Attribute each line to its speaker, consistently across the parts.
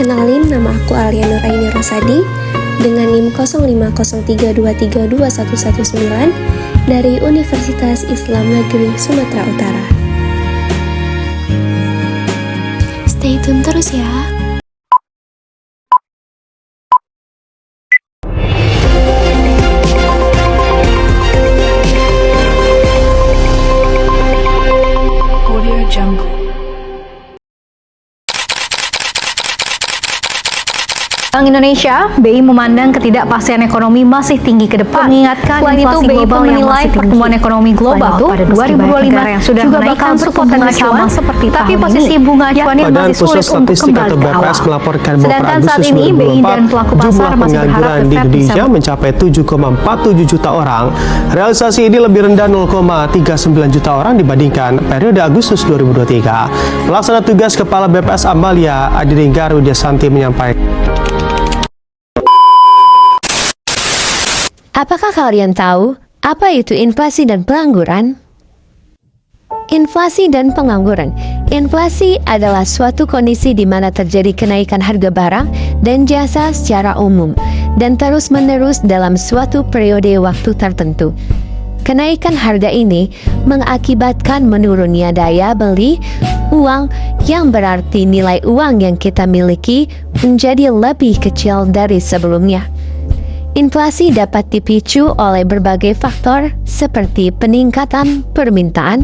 Speaker 1: Kenalin, nama aku Alia Nuraini Rosadi dengan NIM 0503232119 dari Universitas Islam Negeri Sumatera Utara. Stay tune terus ya.
Speaker 2: Bank Indonesia, BI memandang ketidakpastian ekonomi masih tinggi ke depan. Mengingatkan inflasi global yang masih tinggi. Pertumbuhan ekonomi global pada 2025 yang sudah juga bakal berpotensi sama seperti tapi posisi bunga acuan yang masih sulit untuk kembali ke awal. Sedangkan saat ini BI dan pelaku pasar masih berharap
Speaker 3: di Indonesia mencapai 7,47 juta orang. Realisasi ini lebih rendah 0,39 juta orang dibandingkan periode Agustus 2023. Pelaksana tugas Kepala BPS Amalia Adiringgar Widyasanti menyampaikan.
Speaker 4: Apakah kalian tahu apa itu inflasi dan pengangguran? Inflasi dan pengangguran. Inflasi adalah suatu kondisi di mana terjadi kenaikan harga barang dan jasa secara umum dan terus-menerus dalam suatu periode waktu tertentu. Kenaikan harga ini mengakibatkan menurunnya daya beli uang, yang berarti nilai uang yang kita miliki menjadi lebih kecil dari sebelumnya. Inflasi dapat dipicu oleh berbagai faktor seperti peningkatan permintaan,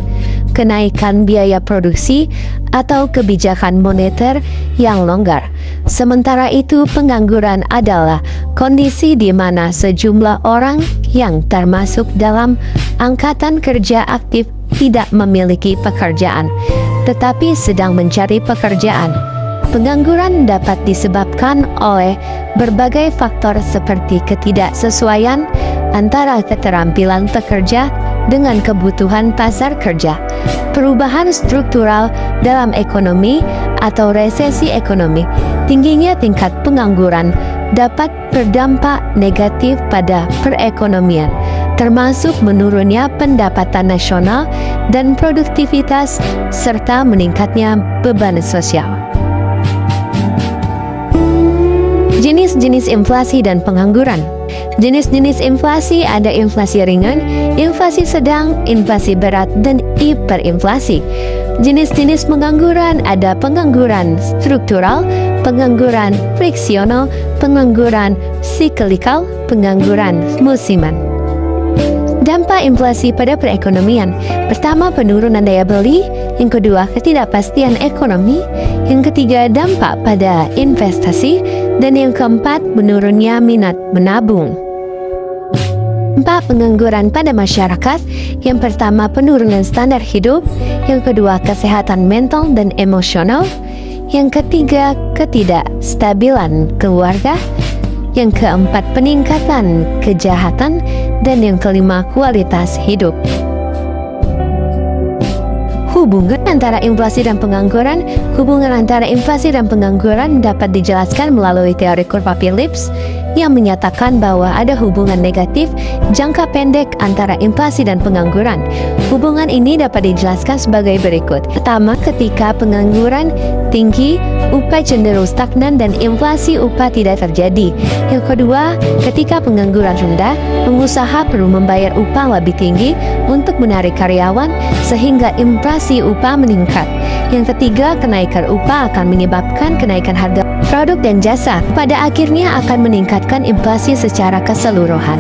Speaker 4: kenaikan biaya produksi, atau kebijakan moneter yang longgar. Sementara itu, pengangguran adalah kondisi di mana sejumlah orang yang termasuk dalam angkatan kerja aktif tidak memiliki pekerjaan, tetapi sedang mencari pekerjaan. Pengangguran dapat disebabkan oleh berbagai faktor seperti ketidaksesuaian antara keterampilan pekerja dengan kebutuhan pasar kerja, perubahan struktural dalam ekonomi atau resesi ekonomi. Tingginya tingkat pengangguran dapat berdampak negatif pada perekonomian, termasuk menurunnya pendapatan nasional dan produktivitas serta meningkatnya beban sosial. Jenis-jenis inflasi dan pengangguran. Jenis-jenis inflasi ada inflasi ringan, inflasi sedang, inflasi berat, dan hiperinflasi. Jenis-jenis pengangguran ada pengangguran struktural, pengangguran friksional, pengangguran siklikal, pengangguran musiman. Dampak inflasi pada perekonomian. Pertama, penurunan daya beli. Yang kedua, ketidakpastian ekonomi. Yang ketiga, dampak pada investasi. Dan yang keempat, menurunnya minat menabung. 4. Pengangguran pada masyarakat. Yang pertama, penurunan standar hidup. Yang kedua, kesehatan mental dan emosional. Yang ketiga, ketidakstabilan keluarga. Yang keempat, peningkatan kejahatan. Dan yang kelima, kualitas hidup. Hubungan antara inflasi dan pengangguran. Hubungan antara inflasi dan pengangguran dapat dijelaskan melalui teori kurva Phillips yang menyatakan bahwa ada hubungan negatif jangka pendek antara inflasi dan pengangguran. Hubungan ini dapat dijelaskan sebagai berikut. Pertama, ketika pengangguran tinggi, upah cenderung stagnan dan inflasi upah tidak terjadi. Yang kedua, ketika pengangguran rendah, pengusaha perlu membayar upah lebih tinggi untuk menarik karyawan sehingga inflasi upah meningkat. Yang ketiga, kenaikan upah akan menyebabkan kenaikan harga produk dan jasa. Pada akhirnya akan meningkatkan inflasi secara keseluruhan.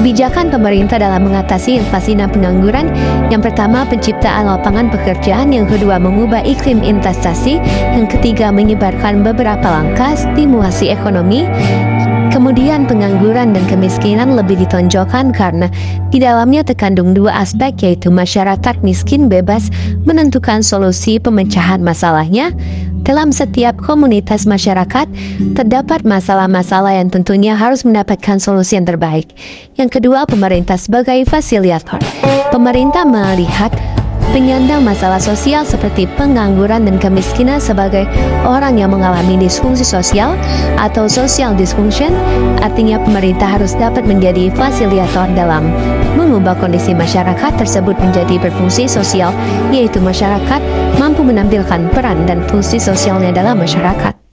Speaker 4: Kebijakan pemerintah dalam mengatasi inflasi dan pengangguran. Yang pertama, penciptaan lapangan pekerjaan. Yang kedua, mengubah iklim investasi. Yang ketiga, menyebarkan beberapa langkah stimulasi ekonomi. Kemudian pengangguran dan kemiskinan lebih ditonjolkan karena di dalamnya terkandung dua aspek, yaitu masyarakat miskin bebas menentukan solusi pemecahan masalahnya. Dalam setiap komunitas masyarakat, terdapat masalah-masalah yang tentunya harus mendapatkan solusi yang terbaik. Yang kedua, pemerintah sebagai fasilitator. Pemerintah melihat penyandang masalah sosial seperti pengangguran dan kemiskinan sebagai orang yang mengalami disfungsi sosial atau social dysfunction. Artinya pemerintah harus dapat menjadi fasilitator dalam mengubah kondisi masyarakat tersebut menjadi berfungsi sosial, yaitu masyarakat mampu menampilkan peran dan fungsi sosialnya dalam masyarakat.